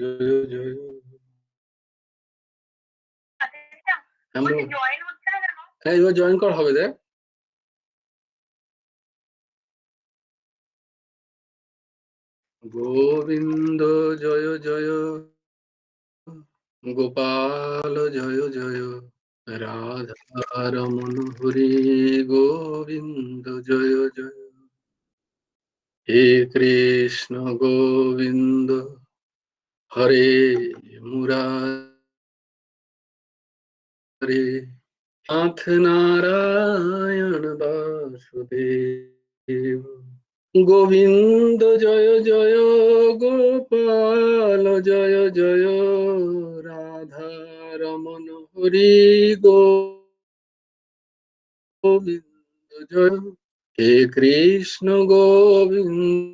জয় জয়। হ্যাঁ এবার জয়েন করা হবে দেখ। গোবিন্দ জয় জয়, গোপাল জয় জয়, রাধা রমন হরি গোবিন্দ জয় জয়। হে কৃষ্ণ গোবিন্দ হরে মুরারে, নাথ নারায়ণ বাসুদেব, গোবিন্দ জয় জয়, গোপাল জয় জয়, রাধা রমন হরি গোবিন্দ জয়। হে কৃষ্ণ গোবিন্দ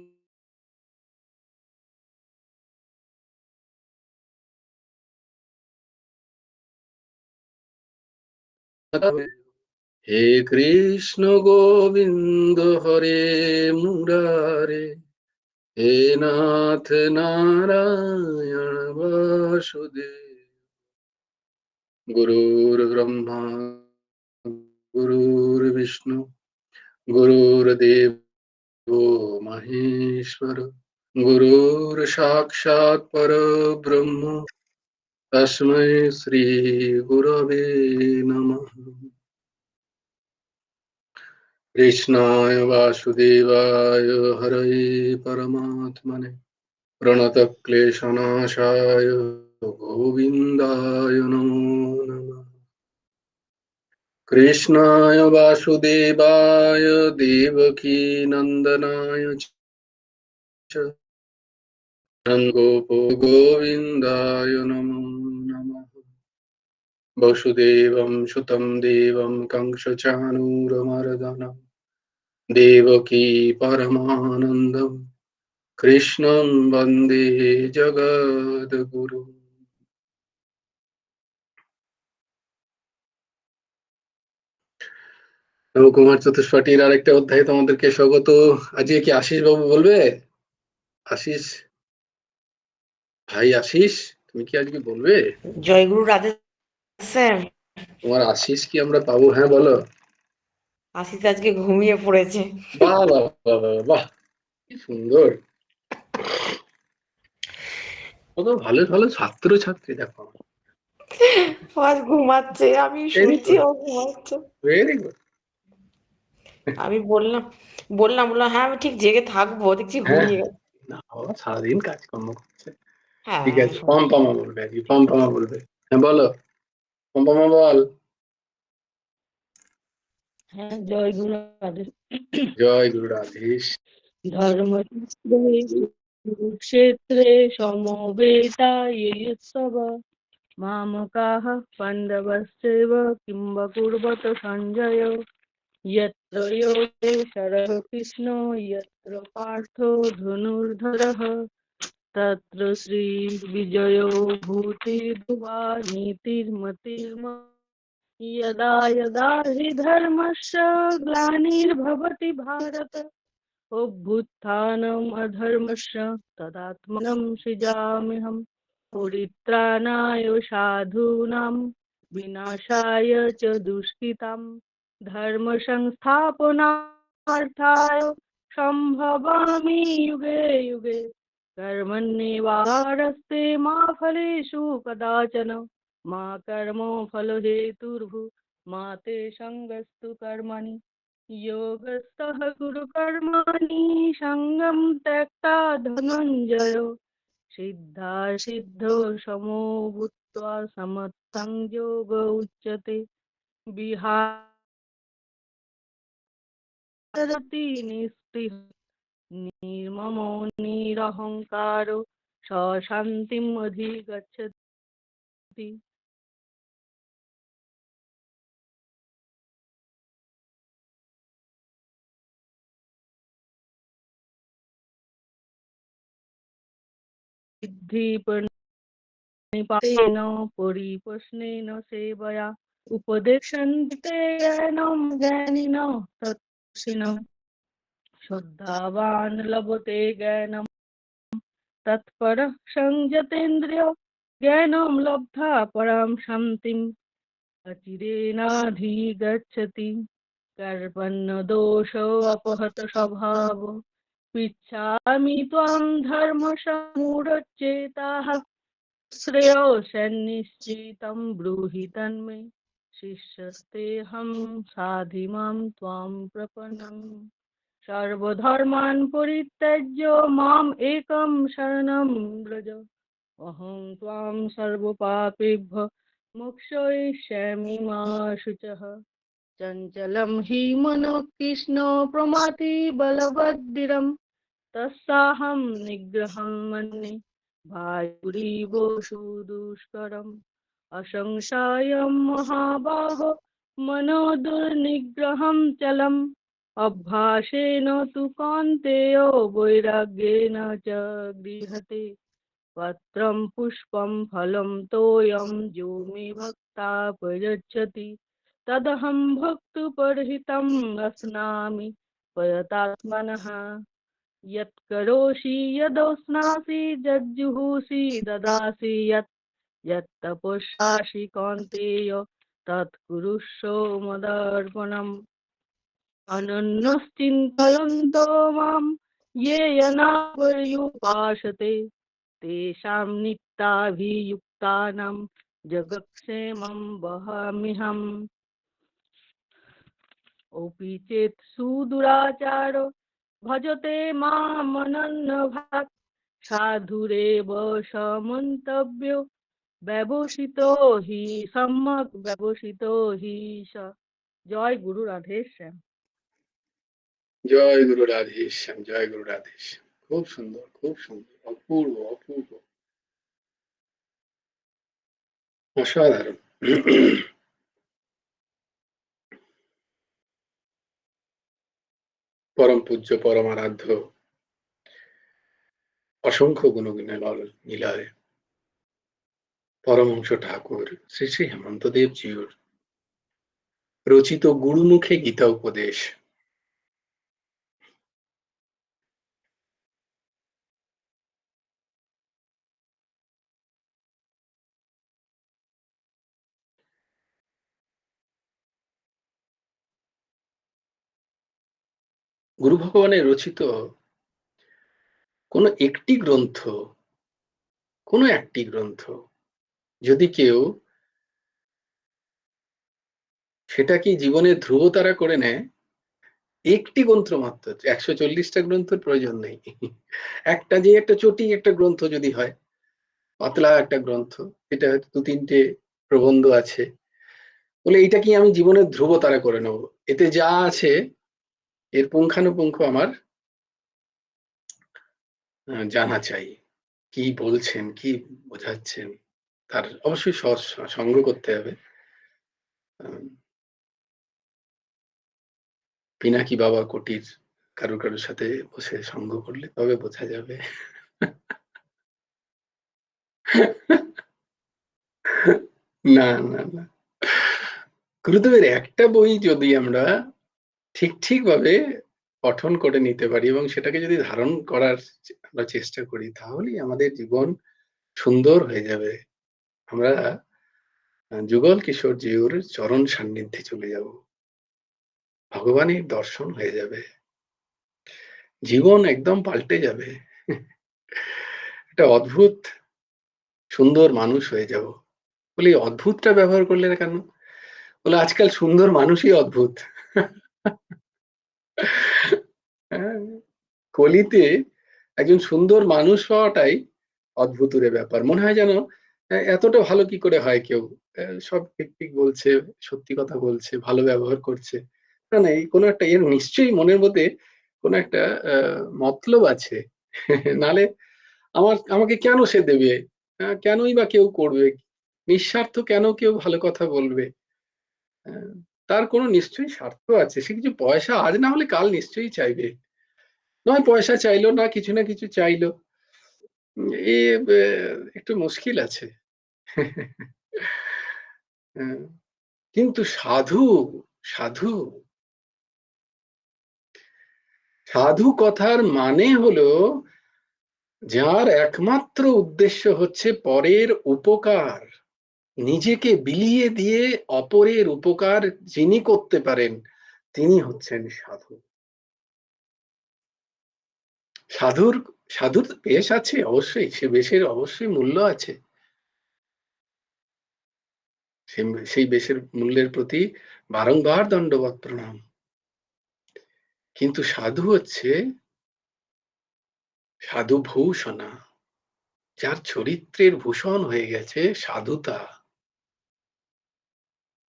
হে কৃষ্ণ গোবিন্দ হরে মুরারে, হে নাথ নারায়ণ বাসুদেব, গুরুর ব্রহ্মা গুরুর বিষ্ণু গুরুর্দেব মহেশ্বর, গুরুর সাক্ষাৎ পরব্রহ্ম তস্मै শ্রী গুরবে নমঃ। কৃষ্ণায় বাসুদেবায় হরয়ে পরমাত্মনে প্রণতক্লেশনাশায় গোবিন্দায় নমো নমঃ। কৃষ্ণায় বাসুদেবায় দেবকী নন্দনায় চ গোপ গোবিন্দায় নমো নমঃ। বসুদেবং সুतं দেবং कंसचाणूरमर्दनं देवकी परमानन्दं कृष्णं वन्दे जगद्गुरुं। নবকুমার চতুষ্পাঠীর আরেকটা অধ্যায়ে তোমাদেরকে স্বাগত। আজকে কি আশিস বাবু বলবে? আশিস ভাই, আশিস তুমি কি আজকে বলবে? জয়গুরু রাধে স্যার। তোমার আশিস কি আমরা পাবো? হ্যাঁ বলো। আশিস আজকে ঘুমিয়ে পড়েছে। বাহ বাহ বাহ বাহ বাহ, কি সুন্দর, কত ভালো ভালো ছাত্র ছাত্রী দেখো। আজ ঘুমাচ্ছে, আমি ভেরি শুনছি গুড, ও ঘুমাচ্ছে। Very good. আমি বললাম বললাম বললাম হ্যাঁ আমি ঠিক জেগে থাকবো, দেখছি হ্যাঁ ঘুমিয়ে গেছে। না, বাবা সারাদিন কাজকর্ম করছে। ঠিক হ্যাঁ আছে, পম্পমা বলবে আজকে, পম্পমা বলবে। হ্যাঁ বলো, পম্পমা বল। হ্যাঁ, জয় গুরু রাধে। জয় গুরু রাধেশ। ধর্মক্ষেত্রে কুরুক্ষেত্রে সমবেতাযুস্তব মামকাঃ পাণ্ডবস্যৈব কিং वा कुर्वत সঞ্জয় यत्र योगेश्वरः কৃষ্ণো यत्र পার্থো ধনুর্ধরः তত্র শ্রীবিজয়ো ভূতির্ভুবা নীতির্মতির্মম यदा यदा हि धर्मस्य ग्लानिर्भवति भारत अभ्युत्थानम् अधर्मस्य तदात्मानं सृजाम्यहम् परित्राणाय साधूनां विनाशाय च दुष्कृतां धर्म संस्थापनार्थाय सम्भवामि युगे युगे कर्मण्येवारस्ते मा फलेषु कदाचन मा कर्म फलहेतुर्भु मा ते सङ्गस्तु कर्मणि योगस्थः कुरु कर्माणि सङ्गं त्यक्त्वा धनञ्जय सिद्धा सिद्धो समो भूत्वा समर्थं योग उच्यते विहारति निस्पृह निर्ममो निरहङ्कारो स शान्तिम् अधिगच्छति। सिद्धिपणिपातेन परिप्रश्नेन सेवया उपदेशन्ते ज्ञानं ज्ञानिनः तत्त्वदर्शिनः श्रद्धावान् लभते ज्ञानं तत्परः संयतेन्द्रियो ज्ञानं लब्ध्वा परां शान्तिम् अचिरेणाधिगच्छति कर्पण्यदोषो अपहत स्वभावो पृच्छामि त्वां धर्मसम्मूढचेताः श्रेयो सन्निश्चितं ब्रूहि तन्मे शिष्यस्तेऽहं साधिमां त्वां प्रपन्नम् सर्वधर्मान् परित्यज्य माम् एकं शरणं व्रज अहं त्वां सर्वपापेभ्यो मोक्षयिष्यामि मा शुचः चञ्चलं हि मनः कृष्ण प्रमाथि बलवद्दृढं तस्साहं निग्रहं मन्ये भायुरीव सुदुष्करम् असंशयं महाबाहो मनो दुर्निग्रहं चलम् अभ्यासेन तु कौन्तेय वैराग्येन च गृह्यते पत्रं पुष्पं फलं तोयं यो मे भक्ता प्रयच्छति तदहं भक्तुपरहितम् अस्नामि प्रयतात्मनः यत्करोषि यदोष्णासि यज्जुहोषि ददासि यत् तपस्यासि कौन्तेय तत्कुरुष्व मदर्पणम् अनन्यश्चिन्तयन्तो मां ये यनापर्युपासते तेषां नित्याभियुक्तानां जगत्क्षेमं वहाम्यहम् अपि चेत् सुदुराचारो भजते मामनन्यभाक् साधुरेव समन्तव्यो ব্যবসিতো হি সম্যক ব্যবসিতো হি স। জয় গুরু রাধেশ্যাম। জয় গুরু রাধেশ্যাম, জয় গুরু রাধেশ্যাম। খুব সুন্দর, খুব সুন্দর, অপূর্ব, অপূর্ব, অসাধারণ। পরম পূজ্য পরম আরাধ্য অসংখ্য গুণগুণে পরমহংস ঠাকুর শ্রী শ্রী হেমন্তদেব জিউর রচিত গুরুমুখে গীতা উপদেশ। গুরু ভগবানের রচিত কোনো একটি গ্রন্থ যদি কেউ সেটাকে জীবনের ধ্রুবতারা করে নেয়, একটি গ্রন্থ মাত্র, 140টা গ্রন্থের প্রয়োজন নেই, একটা যে একটা চটি একটা গ্রন্থ যদি হয়, পাতলা একটা গ্রন্থ, এটা হয়তো 2-3টে প্রবন্ধ আছে, বলে এটা কি আমি জীবনের ধ্রুবতারা করে নেব, এতে যা আছে এর পুঙ্খানুপুঙ্খ আমার জানা চাই, কি বলছেন, কি বোঝাচ্ছেন, তার অবশ্যই সঙ্গ করতে হবে। পিনাকি বাবা কোটির কারোর সাথে বসে সঙ্গ করলে তবে বোঝা যাবে। না না না, গুরুদেবের একটা বই যদি আমরা ঠিক ভাবে পঠন করে নিতে পারি এবং সেটাকে যদি ধারণ করার আমরা চেষ্টা করি, তাহলেই আমাদের জীবন সুন্দর হয়ে যাবে। আমরা যুগল কিশোর জিউর চরণ সান্নিধ্যে চলে যাব, ভগবানের দর্শন হয়ে যাবে, জীবন একদম পাল্টে যাবে, একটা অদ্ভুত সুন্দর মানুষ হয়ে যাব। বলে অদ্ভুতটা ব্যবহার করলে না কেন? বলে আজকাল সুন্দর মানুষই অদ্ভুত। কলিতে একজন সুন্দর মানুষ হওয়াটাই অদ্ভুতের ব্যাপার। মনে হয় যেন এতটা ভালো কি করে হয় কেউ, সব ঠিক বলছে, সত্যি কথা বলছে, ভালো ব্যবহার করছে। না না, এই কোনো একটা এর নিশ্চয়ই মনের মধ্যে কোনো একটা মতলব আছে। নালে আমাকে কেন সে দেবে, কেনই বা কেউ করবে, নিঃস্বার্থ কেন কেউ ভালো কথা বলবে, তার কোনো নিশ্চয়ই স্বার্থ আছে। সে কিছু পয়সা আজ না হলে কাল নিশ্চয়ই চাইবে, নয় পয়সা চাইলো, না কিছু চাইলো, এ একটু মুশকিল আছে। কিন্তু সাধু সাধু সাধু কথার মানে হলো যার একমাত্র উদ্দেশ্য হচ্ছে পরের উপকার, নিজেকে বিলিয়ে দিয়ে অপরের উপকার যিনি করতে পারেন তিনি হচ্ছেন সাধু। সাধুর সাধুর বেশ আছে, অবশ্যই সে বেশের অবশ্যই মূল্য আছে। সেই বেশের মূল্যের প্রতি বারংবার দণ্ডবত প্রণাম। কিন্তু সাধু হচ্ছে সাধু ভূষণা, যার চরিত্রের ভূষণ হয়ে গেছে সাধুতা,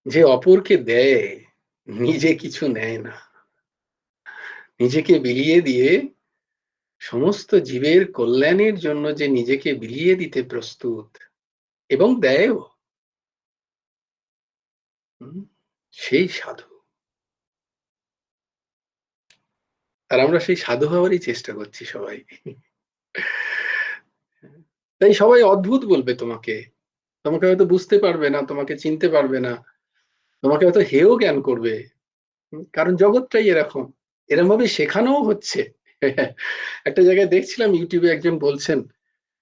যে অপরকে দেয়, নিজে কিছু নেয় না, নিজেকে বিলিয়ে দিয়ে সমস্ত জীবের কল্যাণের জন্য যে নিজেকে বিলিয়ে দিতে প্রস্তুত এবং দেয়ও, সেই সাধু। আর আমরা সেই সাধু হওয়ারই চেষ্টা করছি সবাই। তাই সবাই অদ্ভুত বলবে তোমাকে, তোমাকে হয়তো বুঝতে পারবে না, তোমাকে চিনতে পারবে না, তোমাকে হয়তো হেয় জ্ঞান করবে। কারণ জগৎটাই এরকম, এরকম ভাবে শেখানোও হচ্ছে। একটা জায়গায় দেখছিলাম ইউটিউবে একজন বলছেন,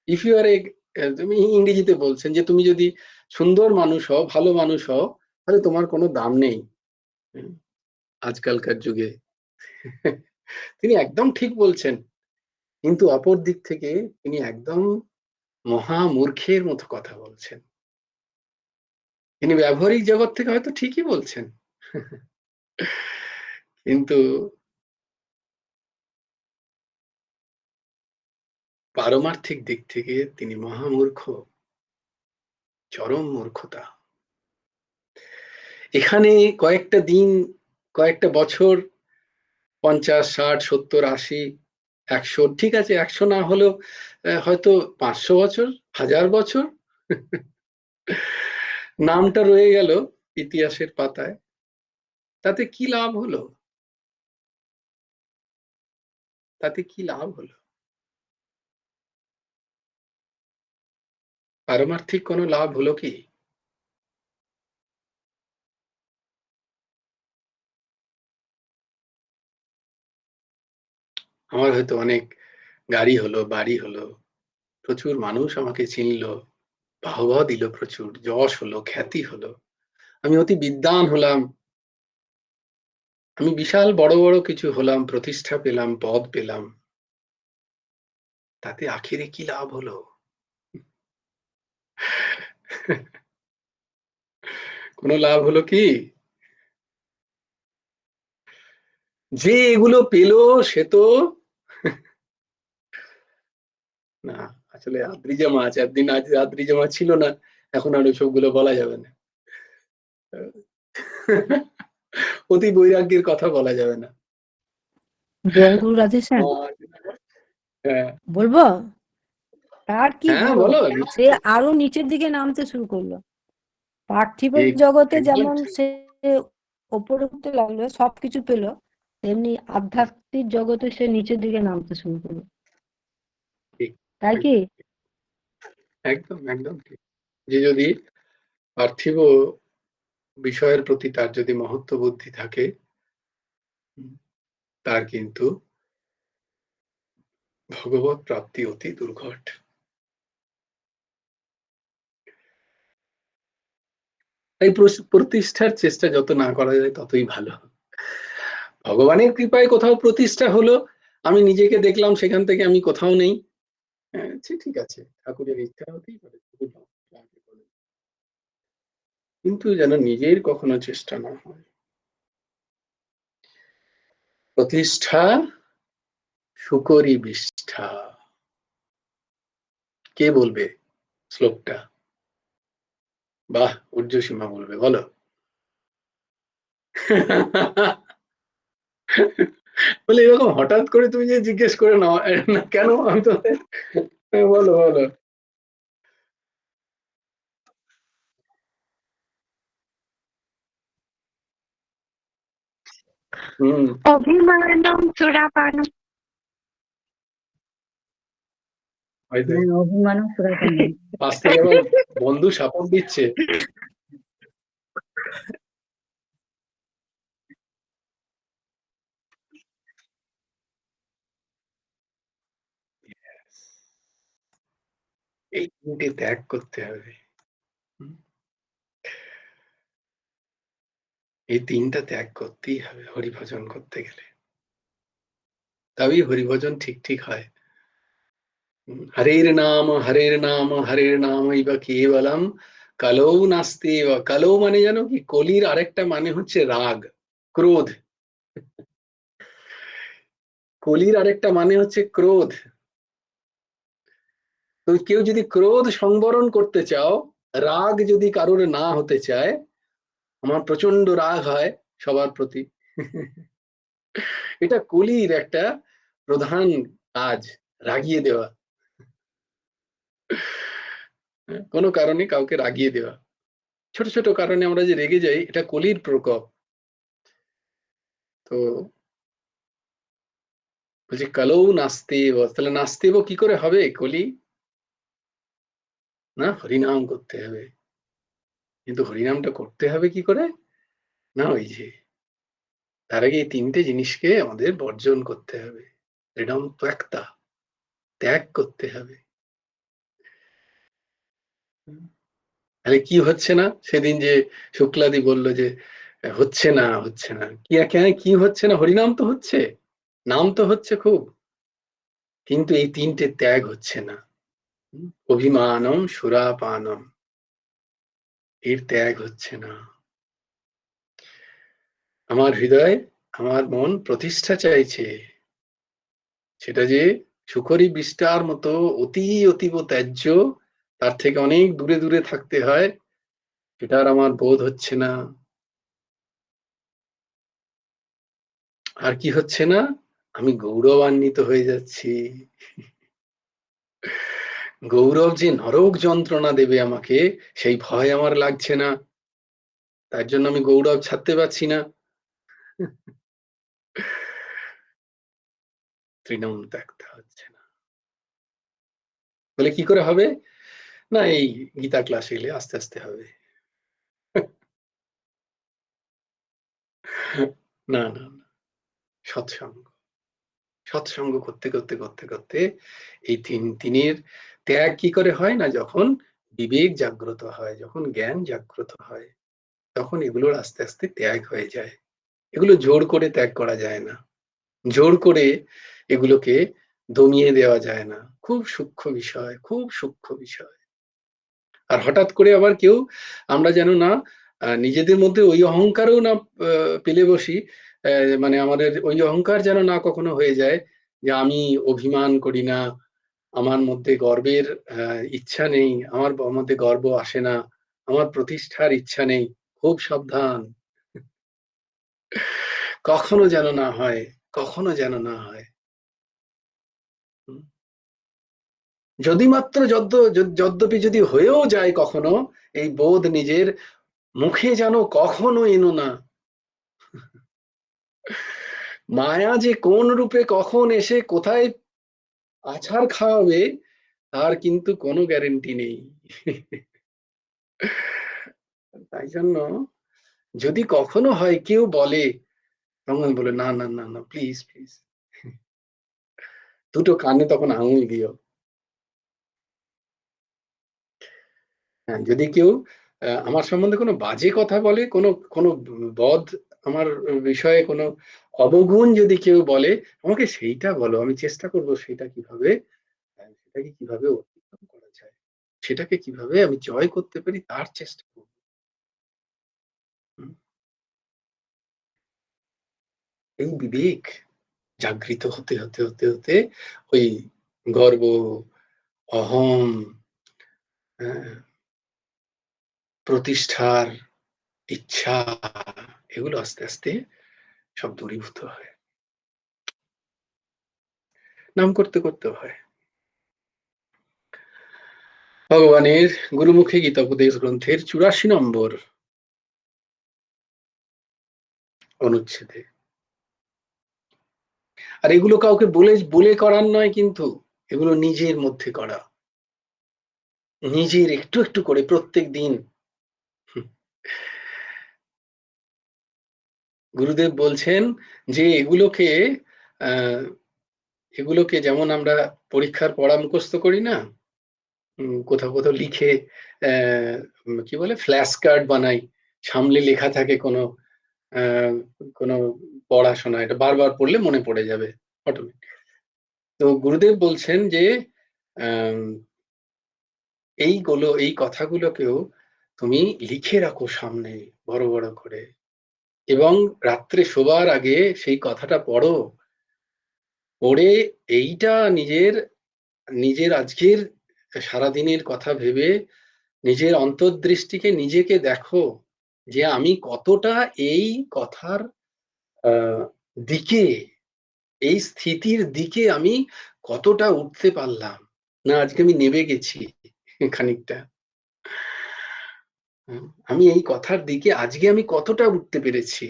ইফ ইউ আর এ, তুমি ইংরেজিতে বলছেন যে তুমি যদি সুন্দর মানুষ হও, ভালো মানুষ হও, তাহলে তোমার কোনো দাম নেই আজকালকার যুগে। তিনি একদম ঠিক বলছেন, কিন্তু অপর দিক থেকে তিনি একদম মহা মূর্খের মতো কথা বলছেন। তিনি ব্যবহারিক জগৎ থেকে হয়তো ঠিকই বলছেন, কিন্তু পারমার্থিক দিক থেকে তিনি মহামূর্খ, চরম মূর্খতা। এখানে কয়েকটা দিন, কয়েকটা বছর, 50, 60, 70, 80, 100, ঠিক আছে 100 না হলেও হয়তো 500 বছর, 1000 বছর নামটা রয়ে গেল ইতিহাসের পাতায়, তাতে কি লাভ হলো? তাতে কি লাভ হলো? পারমার্থিক কোনো লাভ হলো কি? আমার হয়তো অনেক গাড়ি হলো, বাড়ি হলো, প্রচুর মানুষ আমাকে চিনলো, বাহবা দিল, প্রচুর যশ হলো, খ্যাতি হলো, আমি অতি বিদ্বান হলাম, আমি বিশাল বড় বড় কিছু হলাম, প্রতিষ্ঠা পেলাম, পদ পেলাম, তাতে আখেরে কি লাভ হলো? কোনো লাভ হলো কি? যে এগুলো পেল সে তো না, আসলে আদ্রি জামা আছে, একদিন আজ আদ্রি জামা ছিল না, এখন আর ওইসবগুলো বলা যাবে না। অতি বৈরাগ্যের কথা বলা যাবে না। জয়গুরু রাধেশ্যাম হ্যাঁ বলবো তার কি হ্যাঁ, হলো, বলো। সে আরো নিচের দিকে নামতে শুরু করলো। পার্থিব ঠিক, জগতে একদম যেমন ঠিক। সে ওপরে উঠতে লাগলো, সবকিছু পেলো, তেমনি আধ্যাত্মিক জগতে সে নিচের দিকে নামতে শুরু করলো, ঠিক, তাই কি? একদম একদম ঠিক। যে যদি পার্থিব বিষয়ের প্রতি তার যদি মহত্ব বুদ্ধি থাকে, তার কিন্তু ভগবত প্রাপ্তি অতি দুর্ঘট। তাই প্রতিষ্ঠার চেষ্টা যত না করা যায় ততই ভালো। ভগবানের কৃপায় কোথাও প্রতিষ্ঠা হলো, আমি নিজেকে দেখলাম সেখান থেকে আমি কোথাও নেই, ঠিক আছে, ঠাকুরের ইচ্ছা হতেই পারে, কিন্তু যেন নিজের কখনো চেষ্টা না হয়। প্রতিষ্ঠা সুকরি বিষ্ঠা, কে বলবে শ্লোকটা? বাহ, ঊর্ধ্বসীমা বলবে, বলো। বলে এরকম হঠাৎ করে তুমি যে জিজ্ঞেস করে নাও না কেন, আমি তো বলো বলো। হম, অভিমানম সুরাপানম। হয়তো অভিমানম সুরাপানম। পাশ থেকে আবার বন্ধু সাপোর্ট দিচ্ছে। এই তিনটে ত্যাগ করতে হবে। হুম, এই তিনটা ত্যাগ করতেই হবে হরিভজন করতে গেলে, তবেই হরিভজন ঠিক ঠিক হয়। হরের নাম হরের নাম ইবা কেবলম কলৌ নাস্তি। কলৌ মানে জানো কি? কলির আরেকটা মানে হচ্ছে রাগ, ক্রোধ। কলির আরেকটা মানে হচ্ছে ক্রোধ। তো কেউ যদি ক্রোধ সংবরণ করতে চাও, রাগ যদি কারোর না হতে চায়, আমার প্রচন্ড রাগ হয় সবার প্রতি, এটা কলির একটা প্রধান কাজ, রাগিয়ে দেওয়া, কোনো কারণে কাউকে রাগিয়ে দেওয়া। ছোট ছোট কারণে আমরা যে রেগে যাই, এটা কলির প্রকোপ। তো বলছে কলৌ নাস্তেব, তাহলে নাস্তেব কি করে হবে কলি? না, হরিনাম করতে হবে। কিন্তু হরিনামটা করতে হবে কি করে? না, ওই যে তার আগে এই তিনটে জিনিসকে আমাদের বর্জন করতে হবে। হরিনাম ত্যাক্তা, ত্যাগ করতে হবে। তাহলে কি হচ্ছে না? সেদিন যে শুক্লাদি বলল যে হচ্ছে না, হচ্ছে না, কি কেন কি হচ্ছে না? হরিনাম তো হচ্ছে, নাম তো হচ্ছে খুব, কিন্তু এই তিনটে ত্যাগ হচ্ছে না। অভিমানম সুরাপানম, এর ত্যাগ হচ্ছে না। আমার হৃদয়, আমার মন প্রতিষ্ঠা চাইছে, সেটা যে সুখরি বিষ্টার মতো অতি অতীব ত্যায্য, তার থেকে অনেক দূরে দূরে থাকতে হয়, সেটার আমার বোধ হচ্ছে না। আর কি হচ্ছে না? আমি গৌরবান্বিত হয়ে যাচ্ছি। গৌরব যে নরক যন্ত্রণা দেবে আমাকে, সেই ভয় আমার লাগছে না, তার জন্য আমি গৌরব ছাড়তে পারছি না। তৃণমূল ত্যাগটা হচ্ছে না। বলে কি করে হবে? না, এই গীতা ক্লাস এলে আস্তে আস্তে হবে। না না না, সৎসঙ্গ, সৎসঙ্গ করতে করতে করতে করতে এই তিনের ত্যাগ কি করে হয়? না, যখন বিবেক জাগ্রত হয়, যখন জ্ঞান জাগ্রত হয়, তখন এগুলোর আস্তে আস্তে ত্যাগ হয়ে যায়। এগুলো জোর করে ত্যাগ করা যায় না, জোর করে এগুলোকে দমিয়ে দেওয়া যায় না। খুব সূক্ষ্ম বিষয়, খুব সূক্ষ্ম বিষয়। আর হঠাৎ করে আবার কেউ, আমরা যেন না নিজেদের মধ্যে ওই অহংকারও না পেলে বসি, মানে আমাদের ওই অহংকার যেন না কখনো হয়ে যায় যে আমি অভিমান করি না, আমার মধ্যে গর্বের ইচ্ছা নেই, আমার মধ্যে গর্ব আসে না, আমার প্রতিষ্ঠার ইচ্ছা নেই। খুব সাবধান, কখনো যেন না হয়, কখনো যেন না হয়। যদি মাত্র যদ্যপি যদি হয়েও যায় কখনো, এই বোধ নিজের মুখে যেন কখনো এনো না। মায়া যে কোন রূপে কখন এসে কোথায় আছাড় খাওয়াবে, তার কিন্তু কোনো গ্যারেন্টি নেই। তাই জন্য যদি কখনো হয় কেউ বলে, তখন বলে না না না না, প্লিজ প্লিজ, দুটো কানে তখন আঙুল দিও। হ্যাঁ, যদি কেউ আমার সম্বন্ধে কোনো বাজে কথা বলে, কোনো কোনো বদ আমার বিষয়ে কোনো অবগুণ যদি কেউ বলে, আমাকে সেইটা বলো, আমি চেষ্টা করব সেটা কিভাবে, সেটাকে কিভাবে অতিক্রম করা যায়, সেটাকে কিভাবে আমি জয় করতে পারি তার চেষ্টা করব। হুম, এই বিবেক জাগৃত হতে হতে হতে হতে ওই গর্ব, অহং, হ্যাঁ, প্রতিষ্ঠার ইচ্ছা, এগুলো আস্তে আস্তে সব দূরীভূত হয়, নাম করতে করতে হয়। ভগবানের গুরুমুখে গীতাপদেশ গ্রন্থের 84 নম্বর অনুচ্ছেদে। আর এগুলো কাউকে বলে বলে করার নয়, কিন্তু এগুলো নিজের মধ্যে করা, নিজের একটু একটু করে প্রত্যেক দিন। গুরুদেব বলছেন যে এগুলোকে আহ এগুলোকে যেমন আমরা পরীক্ষার পড়া মুখস্থ করি না, কোথাও কোথাও লিখে কি বলে ফ্ল্যাশ কার্ড বানাই, সামনে লেখা থাকে কোনো কোনো পড়াশোনা, এটা বারবার পড়লে মনে পড়ে যাবে অটোমেটিক। তো গুরুদেব বলছেন যে আম এই কথাগুলোকেও তুমি লিখে রাখো সামনে বড় বড় করে, এবং রাত্রে শোবার আগে সেই কথাটা পড়ো। পড়ে এইটা নিজের নিজের আজকের সারাদিনের কথা ভেবে নিজের অন্তর্দৃষ্টিকে নিজেকে দেখো যে আমি কতটা এই কথার দিকে, এই স্থিতির দিকে আমি কতটা উঠতে পারলাম, না আজকে আমি নেমে গেছি খানিকটা। আমি এই কথার দিকে আজকে আমি কতটা উঠতে পেরেছি।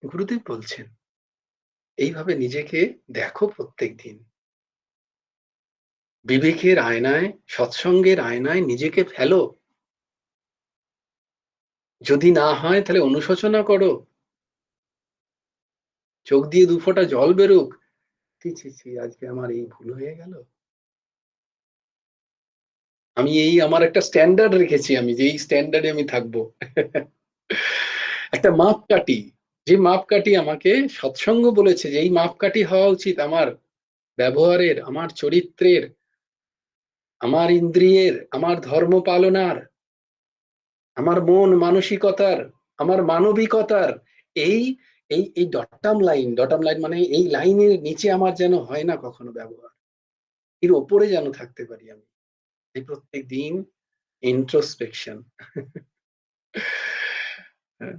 গুরুদেব বলছেন এইভাবে নিজেকে দেখো প্রত্যেকদিন। বিবেকের আয়নায়, সৎসঙ্গের আয়নায় নিজেকে ফেলো। যদি না হয় তাহলে অনুশোচনা করো। চোখ দিয়ে ২ ফোঁটা জল বেরোক। ছি, ছি, ছি, আজকে আমার এই ভুল হয়ে গেল। আমি আমার একটা স্ট্যান্ডার্ড রেখেছি আমি, যে এই স্ট্যান্ডার্ডে আমি থাকবো। একটা মাপকাঠি, যে মাপকাঠি আমাকে সৎসঙ্গ বলেছে যে এই মাপকাঠি হওয়া উচিত আমার ব্যবহারের, আমার চরিত্রের, আমার ইন্দ্রিয়ের, আমার ধর্ম পালনার, আমার মন মানসিকতার, আমার মানবিকতার। এই এই ডটাম লাইন মানে এই লাইনের নিচে আমার যেন হয় না কখনো ব্যবহার। এর ওপরে যেন থাকতে পারি আমি। এই প্রত্যেক দিন introspection। হ্যাঁ,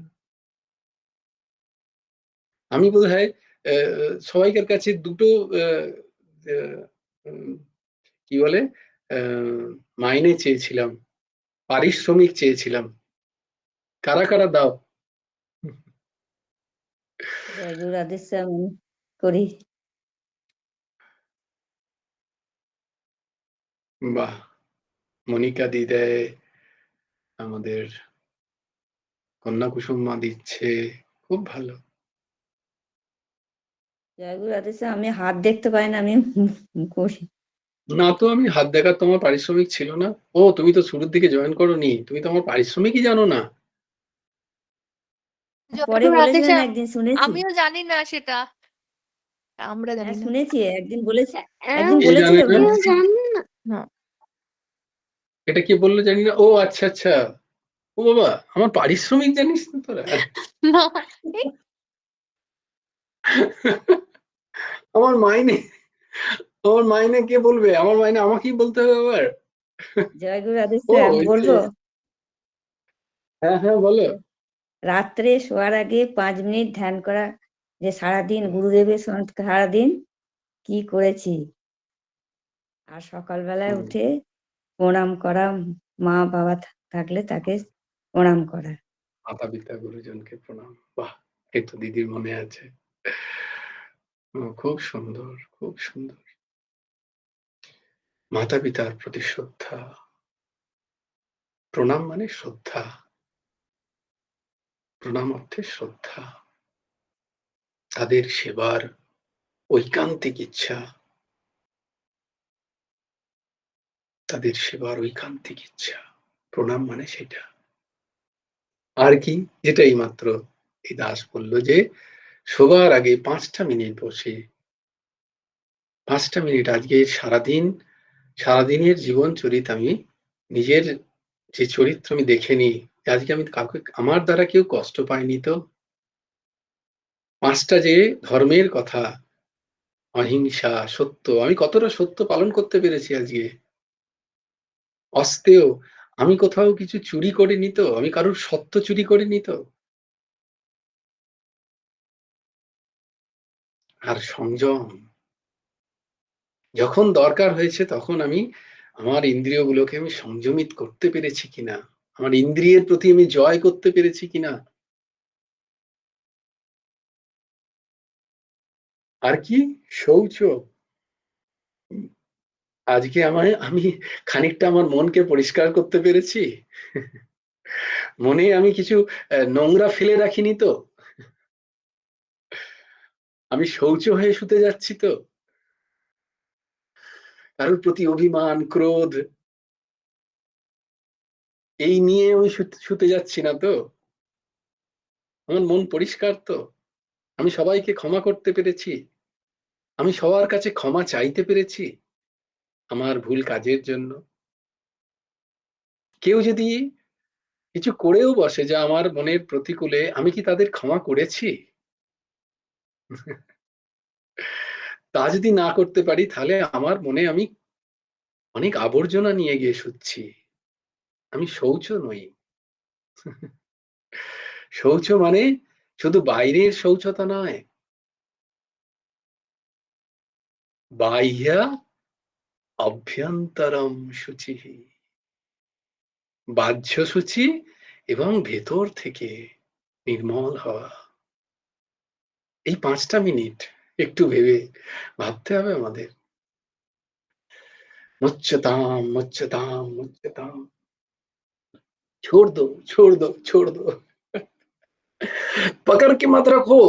আমি বোধহয় সবাইকার কাছে দুটো আহ, আহ, উম, কি বলে মাইনে চেয়েছিলাম, পারিশ্রমিক চেয়েছিলাম। কারা কারা দাও? জয় গুরু রাধেশ্যাম আমি করি। বাহ, মনিকা দি দেয়, আমাদের কন্যা কুসুম মা দিচ্ছে, খুব ভালো। জয় গুরু রাধেশ্যাম আমি হাত দেখতে পাই না, আমি করি। না তো, আমি হাত দেখার তোমার পারিশ্রমিক ছিল না। ও তুমি তো শুরুর দিকে জয়েন করোনি, তুমি তো আমার পারিশ্রমিকই জানো না। পরে জয়গুরু বলেছিলেন রাধেশ্যাম, একদিন, শুনেছি। আমিও জানি না সেটা। আমরা জানি হ্যাঁ না। শুনেছি, একদিন বলেছি, একদিন কে বলেছিল জানে না? আমিও গুরু। জানি না। না। এটা কে বললো জানি না। ও আচ্ছা আচ্ছা। ও বাবা, আমার পারিশ্রমিক জানিস না তোরা? না, এই আমার মাইনে, আমার মাইনে কে বলবে? আমার মাইনে আমাকেই বলতে হবে আবার? জয় গুরু ও রাধেশ্যাম ওই যে, বলবো। হ্যাঁ হ্যাঁ বলো। রাত্রে শোয়ার আগে 5 মিনিট ধ্যান করা, যে সারাদিন গুরুদেবের সঙ্গে সারাদিন কি করেছি, আর সকালবেলায় হুম, উঠে প্রণাম করা, মা বাবা থাকলে তাকে প্রণাম করা। মাতা পিতা গুরুজনকে প্রণাম। বাহ, এই তো দিদির মনে আছে। খুব সুন্দর, খুব সুন্দর। মাতা পিতার প্রতি শ্রদ্ধা, প্রণাম মানে শ্রদ্ধা, প্রণাম অর্থে শ্রদ্ধা, তাদের সেবার ঐকান্তিক ইচ্ছা, তাদের সেবার ঐকান্তিক ইচ্ছা, প্রণাম মানে সেটা। আর কি? এটাই মাত্র এই দাস বলল যে শোবার আগে ৫টা মিনিট বসে, ৫টা মিনিট আজকে সারাদিনের জীবন চরিত আমি নিজের যে চরিত্র আমি দেখে নিই, আজকে আমি কাউকে, আমার দ্বারা কেউ কষ্ট পায়নি তো। ৫টা যে ধর্মের কথা, অহিংসা, সত্য, আমি কতটা সত্য পালন করতে পেরেছি আজকে। অস্তেয় আমি কোথাও কিছু চুরি করিনি তো, আমি কারোর সত্য চুরি করিনি তো। আর সংযম, যখন দরকার হয়েছে তখন আমি আমার ইন্দ্রিয়গুলোকে আমি সংযমিত করতে পেরেছি কিনা, আমার ইন্দ্রিয়ের প্রতি আমি জয় করতে পেরেছি কিনা। আর কি? শৌচ। আজকে আমি খানিকটা আমার মনকে পরিষ্কার করতে পেরেছি। মনে আমি কিছু নোংরা ফেলে রাখিনি তো। আমি শৌচ হয়ে শুতে যাচ্ছি তো। কারোর প্রতি অভিমান, ক্রোধ, এই নিয়ে আমি শুতে যাচ্ছি না তো, আমার মন পরিষ্কার তো, আমি সবাইকে ক্ষমা করতে পেরেছি, আমি সবার কাছে ক্ষমা চাইতে পেরেছি আমার ভুল কাজের জন্য। কেউ যদি কিছু করেও বসে যা আমার মনের প্রতিকূলে, আমি কি তাদের ক্ষমা করেছি? তা যদি না করতে পারি, তাহলে আমার মনে আমি অনেক আবর্জনা নিয়ে গিয়ে শুচ্ছি। আমি শৌচ নই। শৌচ মানে শুধু বাইরের শৌচতা নয়, বাহ্য অভ্যন্তরম শুচিঃ। বাহ্য শুচি এবং ভেতর থেকে নির্মল হওয়া। এই 5টা মিনিট একটু ভাবতে হবে আমাদের। मुच्यताम मुच्यताम मुच्यताम, छोड़ दो छोड़ दो छोड़ दो। पकड़ के मत रखो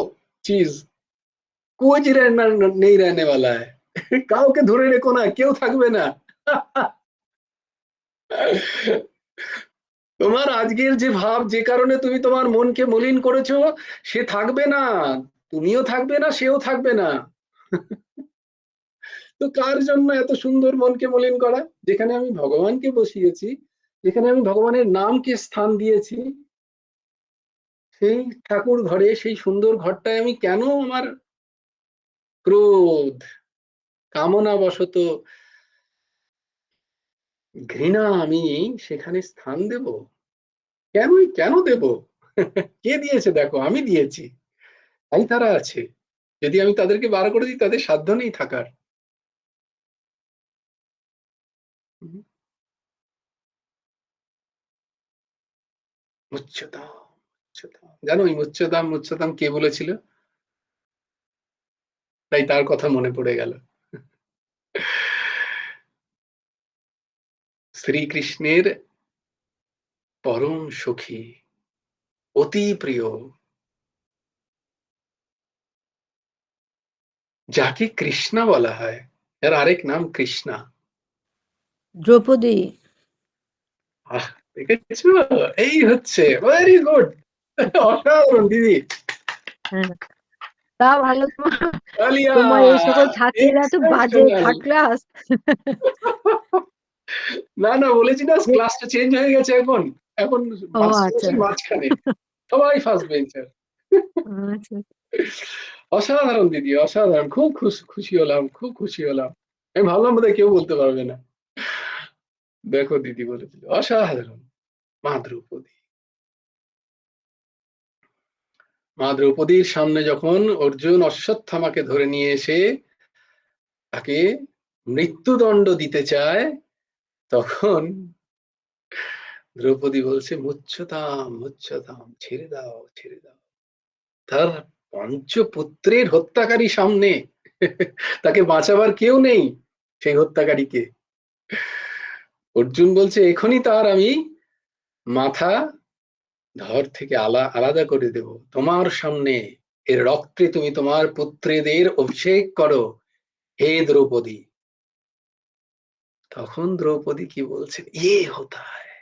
चीज, कोई नहीं रहने वाला है। কাউকে ধরে রেখো না, কেউ থাকবে না। তোমার আজকের যে ভাব, যে কারণে তুমি তোমার মনকে মলিন করেছো, সে থাকবে না, তুমিও থাকবে না, সেও থাকবে না। তো কার জন্য এত সুন্দর মনকে মলিন করা? যেখানে আমি ভগবানকে বসিয়েছি, যেখানে আমি ভগবানের নামকে স্থান দিয়েছি, সেই ঠাকুর ঘরে, সেই সুন্দর ঘরটায় আমি কেন আমার ক্রোধ, কামনা বশত, ঘৃণা আমি সেখানে স্থান দেব? কেন দেব? কে দিয়েছে? দেখো, আমি দিয়েছি, তাই তারা আছে। যদি আমি তাদেরকে বার করে দিই, তাদের সাধ্য নেই থাকার। মুচ্যতাম মুচ্যতাম, জানো এই মুচ্যতাম মুচ্যতাম কে বলেছিল? তাই তার কথা মনে পড়ে গেল। শ্রীকৃষ্ণের পরম সখী, অতি প্রিয়, যাকে কৃষ্ণা বলা হয়, এর আরেক নাম কৃষ্ণা। দ্রৌপদী। দেখেছো, এই হচ্ছে ভেরি গুড, অসাধারণ দিদি। হ্যাঁ, তা ভালো। আলিয়া তোমার এই সকল ছাত্রীরা তো বাজে এক্সেপশনাল। Third class. না না, বলেছি না, ক্লাসটা চেঞ্জ হয়ে গেছে এখন। এখন ও মাস্টার আচ্ছা বসে মাঝখানে, সবাই ফার্স্ট বেঞ্চার। আচ্ছা। অসাধারণ দিদি, অসাধারণ, খুব খুশি হলাম, খুব খুশি হলাম। আমি ভাবলাম বোধহয় কেউ বলতে পারবে না। দেখো দিদি বলেছিল, অসাধারণ। মা দ্রৌপদী, মা দ্রৌপদীর সামনে যখন অর্জুন অশ্বত্থামাকে ধরে নিয়ে এসে তাকে মৃত্যুদণ্ড দিতে চায়, তখন দ্রৌপদী বলছে, মুচ্যতাম মুচ্যতাম, ছেড়ে দাও ছেড়ে দাও। তার পঞ্চপুত্রের হত্যাকারী সামনে, তাকে বাঁচাবার কেউ নেই সেই হত্যাকারীকে। অর্জুন বলছে, এখনই তার আমি মাথা ধর থেকে আলাদা করে দেব, তোমার সামনে এর রক্তে তুমি তোমার পুত্রদের অভিষেক করো, হে দ্রৌপদী। তখন দ্রৌপদী কি বলছেন, ইয়ে হতা হ্যায়।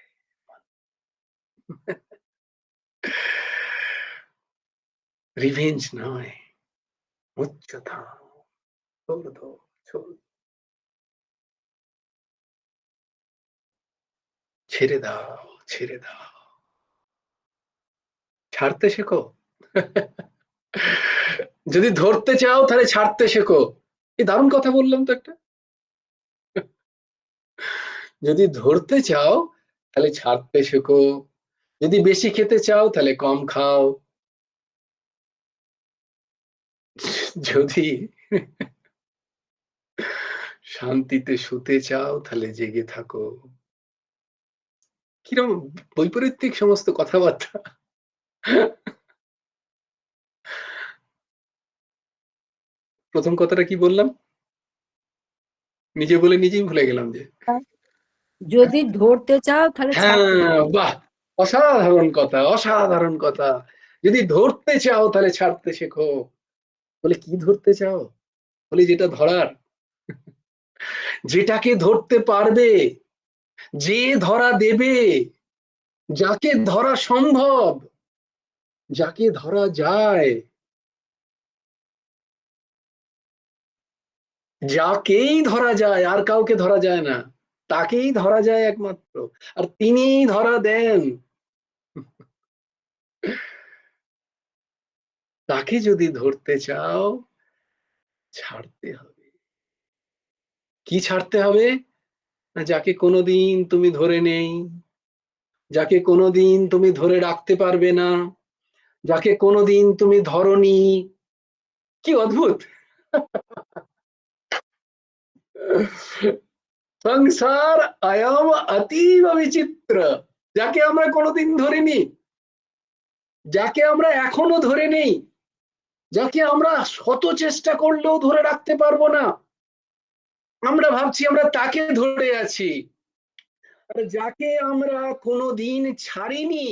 রিভেঞ্জ নয়, মুচ্যতা, ছোড় দো ছোড়, ছেড়ে দাও ছেড়ে দাও, ছাড়তে শেখো। যদি ধরতে চাও তাহলে ছাড়তে শেখো। এই দারুণ কথা বললাম তো একটা। যদি ধরতে চাও তাহলে ছাড়তে শেখো, যদি বেশি খেতে চাও তাহলে কম খাও, যদি শান্তিতে শুতে চাও তাহলে জেগে থাকো। কিরকম বৈপরীত্যিক সমস্ত কথাবার্তা। প্রথম কথাটা কি বললাম, নিজে বলে নিজেই ভুলে গেলাম যে, যদি ধরতে চাও তাহলে ছাড়তে হ্যাঁ, হবে। বাহ, অসাধারণ কথা, অসাধারণ কথা। যদি ধরতে চাও তাহলে ছাড়তে শেখো। বলে কি ধরতে চাও? বলে যেটা ধরার, যেটাকে ধরতে পারবে, যে ধরা দেবে, যাকে ধরা সম্ভব, যাকে ধরা যায়, যাকেই ধরা যায়, আর কাউকে ধরা যায় না, তাকেই ধরা যায় একমাত্র, আর তিনিই ধরা দেন। তাকে যদি ধরতে চাও, ছাড়তে হবে। কি ছাড়তে হবে? না, যাকে কোনোদিন তুমি ধরে নেই, যাকে কোনোদিন তুমি ধরে রাখতে পারবে না, যাকে কোনোদিন তুমি ধরনি। কি অদ্ভুত! সংসার আয়াম অতীব বিচিত্র। যাকে আমরা কোনোদিন ধরিনি, যাকে আমরা এখনো ধরে নেই, যাকে আমরা শত চেষ্টা করলেও ধরে রাখতে পারবো না, আমরা ভাবছি আমরা তাকে ধরে আছি। আর যাকে আমরা কোনোদিন ছাড়িনি,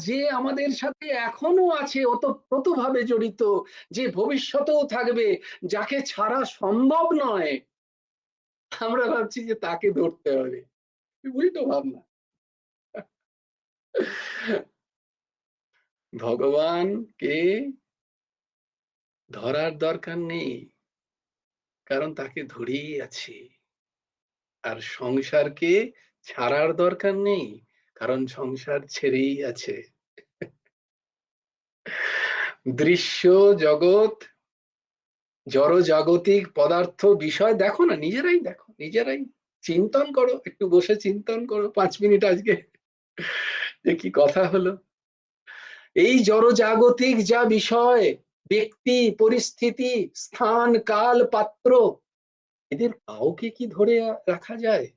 যে আমাদের সাথে এখনো আছে, ওতপ্রোতভাবে জড়িত, যে ভবিষ্যতেও থাকবে, যাকে ছাড়া সম্ভব নয়, আমরা ভাবছি যে তাকে ধরতে হবে। উল্টো ভাবনা। ভগবানকে ধরার দরকার নেই, কারণ তাকে ধরেই আছি। আর সংসারকে ছাড়ার দরকার নেই, কারণ সংসার ছেড়েই আছে। দৃশ্য জগৎ, জড় জাগতিক পদার্থ বিষয় দেখো না, নিজেরাই দেখো, নিজেরাই চিন্তন করো, একটু বসে চিন্তন করো 5 মিনিট আজকে, যে কি কথা হলো। এই জড় জাগতিক যা বিষয়, ব্যক্তি, পরিস্থিতি, স্থান, কাল, পাত্র, এদের কাউকে কি ধরে রাখা যায়?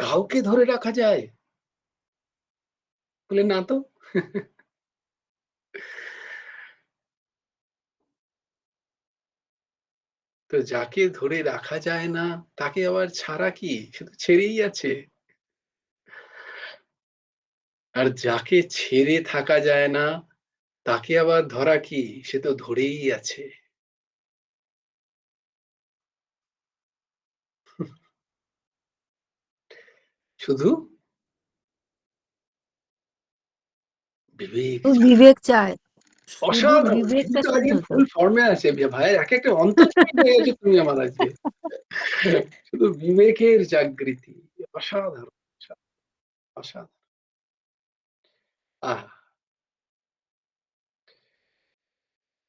কাউকে ধরে রাখা যায়? বলে না তো। তো যাকে ধরে রাখা যায় না, তাকে আবার ছাড়া কি? সে তো ছেড়েই আছে। আর যাকে ছেড়ে থাকা যায় না, তাকে আবার ধরা কি? সে তো ধরেই আছে। শুধু বিবেক তো চায়। বিবেক চায়, শুধু অসাধারণ! তুমি বিবেকটা তো আজকে শুদ্ধতা। ফুল ফর্মে আছে ভাই, এক একটা অন্তর্জামী হয়ে গেছো তুমি আমার আজকে। শুধু বিবেকের জাগৃতি। অসাধারণ, অসাধারণ। আহ,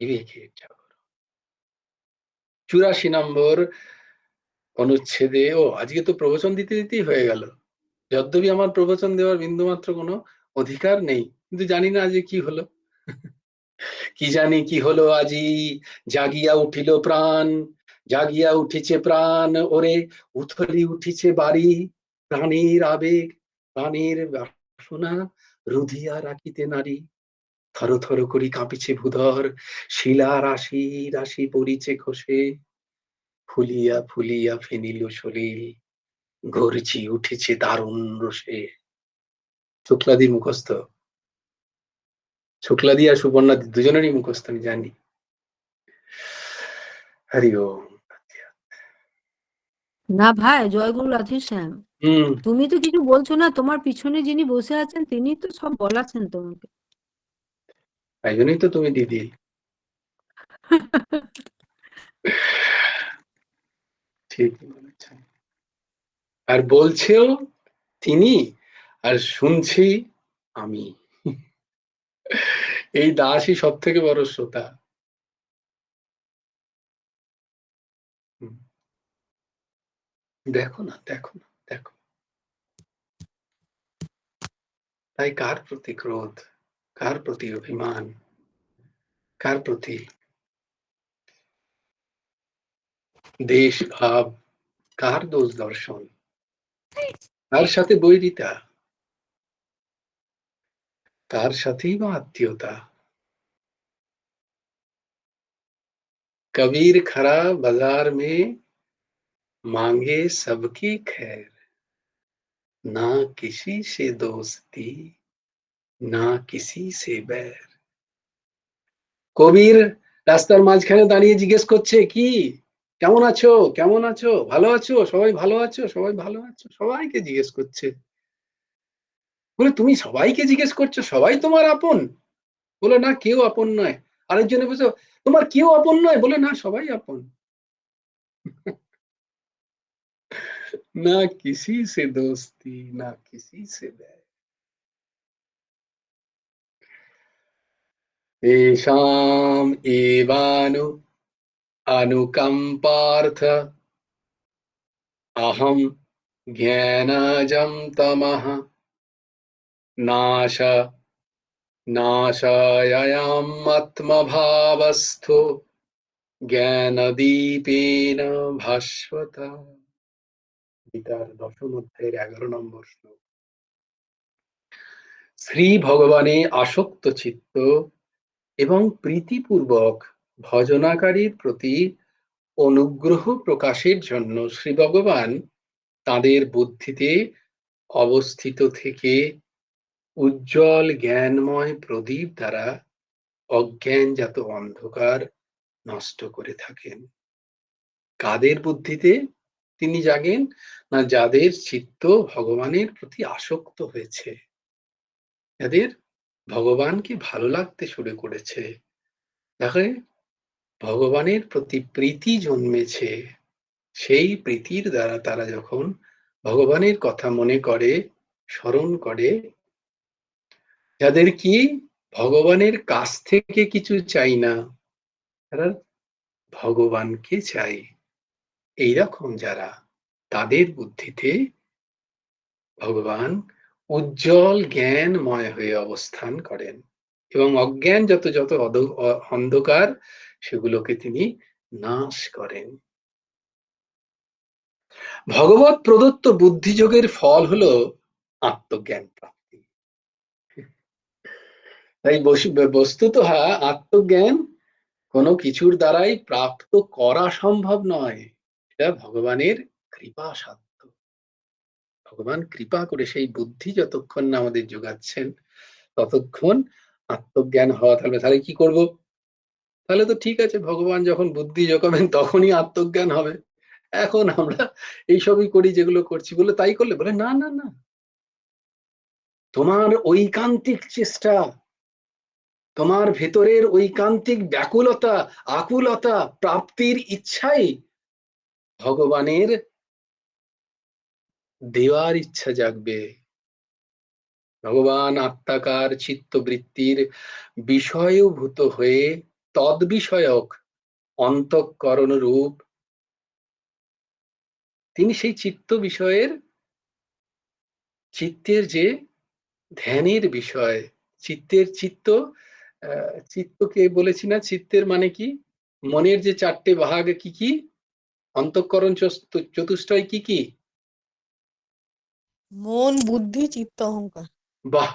বিবেকের জাগরণ। 84 নম্বর অনুচ্ছেদে, আজকে তো প্রবচন দিতে দিতেই হয়ে গেল। যদ্যপি আমার প্রবচন দেওয়ার বিন্দুমাত্র কোনো অধিকার নেই, কিন্তু জানি না আজকে কি হলো। কি জানি কি হলো আজি, জাগিয়া উঠিল প্রাণ, জাগিয়া উঠিছে প্রাণ, ওরে উথলি উঠিছে বাড়ি, প্রাণের আবেগ, প্রাণের বাসনা রুধিয়া রাখিতে নারী। থর থর করি কাঁপিছে ভূধর, শিলা রাশি রাশি পড়িছে খসে, ফুলিয়া ফুলিয়া ফেনিল সলিল, গর্জি উঠেছে দারুণ রসে। শুক্লাদি মুখস্থ, শুক্লাদি আর সুবর্ণা দুজনেরই মুখস্থ আমি জানি। হরি ওম। না ভাই, জয়গুরু রাধেশ্যাম, হম। তুমি তো কিছু বলছো না, তোমার পিছনে যিনি বসে আছেন তিনি তো সব বলাচ্ছেন তোমাকে। তাই জন্যই তো তুমি দিদি। ঠিকই বলেছেন। আর বলছেও তিনি, আর শুনছি আমি। এই দাসই সব থেকে বড় শ্রোতা। হুম। দেখো না, দেখো না, দেখো। তাই কার প্রতি ক্রোধ, কার প্রতি অভিমান, কার প্রতি দেশ ভাব, কার দোষ দর্শন, কার সাথে বৈরিতা, কার সাথেই বা আত্মীয়তা। कबीर खरा बाजार में मांगे सबकी खैर, ना किसी से दोस्ती না কিসি সে बैर। কবির রাস্তার মাঝখানে দাঁড়িয়ে জিজ্ঞেস করছে, কি কেমন আছো, কেমন আছো, ভালো আছো, সবাই ভালো আছো, সবাই ভালো আছো, সবাইকে জিজ্ঞেস করছে। বলে তুমি সবাইকে জিজ্ঞেস করছো, সবাই তোমার আপন? বলে না, কেউ আপন নয়। আরেকজনে বলছো তোমার কেউ আপন নয়? বলে না, সবাই আপন। না কিসি সে দোস্তি, না কিসি সে बैर, तेषाम् एवानु अनुकम्पार्थ अहं ज्ञानजं तमः नाश नाशायामात्मभावस्थो জ্ঞানদীপেন ভাস্বত। গীতার ১০ম অধ্যায়ের ১১ নম্বর শ্লোক। শ্রী ভগবানে আসক্ত চিত্ত এবং প্রীতিপূর্বক ভজনাকারীর প্রতি অনুগ্রহ প্রকাশের জন্য শ্রী ভগবান তাদের বুদ্ধিতে অবস্থিত থেকে উজ্জ্বল জ্ঞানময় প্রদীপ দ্বারা অজ্ঞানজাত অন্ধকার নষ্ট করে থাকেন। কাদের বুদ্ধিতে তিনি জাগেন? না, যাদের চিত্ত ভগবানের প্রতি আসক্ত হয়েছে, যাদের ভগবানকে ভালো লাগতে শুরু করেছে, দেখে ভগবানের প্রতি প্রীতি জন্মেছে, সেই প্রীতির দ্বারা তারা যখন ভগবানের কথা মনে করে, স্মরণ করে, যাদের কি ভগবানের কাছ থেকে কিছু চাই না, তারা ভগবানকে চাই, এইরকম যারা, তাদের বুদ্ধিতে ভগবান উজ্জ্বল জ্ঞানময় হয়ে অবস্থান করেন এবং অজ্ঞান যত যত অন্ধকার সেগুলোকে তিনি নাশ করেন। ভগবত প্রদত্ত বুদ্ধিযোগের ফল হলো আত্মজ্ঞান প্রাপ্তি। তাই বস্তুতঃ আত্মজ্ঞান কোনো কিছুর দ্বারাই প্রাপ্ত করা সম্ভব নয়, এটা ভগবানের কৃপা সাধ্য। ভগবান কৃপা করে সেই বুদ্ধি যতক্ষণ না আমাদের যোগাচ্ছেন ততক্ষণ আত্মজ্ঞান হওয়া। তাহলে কি করব? তাহলে তো ঠিক আছে, ভগবান যখন বুদ্ধি যোগাবেন তখনই আত্মজ্ঞান হবে। এখন আমরা এইসবই করি, যেগুলো করছি, বলে তাই করলে, বলে না না না, তোমার ঐকান্তিক চেষ্টা, তোমার ভেতরের ঐকান্তিক ব্যাকুলতা, আকুলতা, প্রাপ্তির ইচ্ছাই ভগবানের দেওয়ার ইচ্ছা জাগবে। ভগবান আত্মাকার চিত্তবৃত্তির বিষয়ভূত হয়ে তদ্বিষয়ক অন্তঃকরণ রূপ, তিনি সেই চিত্ত বিষয়ের, চিত্তের যে ধ্যানের বিষয়, চিত্তের চিত্তকে বলেছি না, চিত্তের মানে কি? মনের যে 4টে ভাগ কি কি? অন্তঃকরণ চতুষ্টয় কি কি? মন, বুদ্ধি, চিত্ত, অহংকার। বাহ,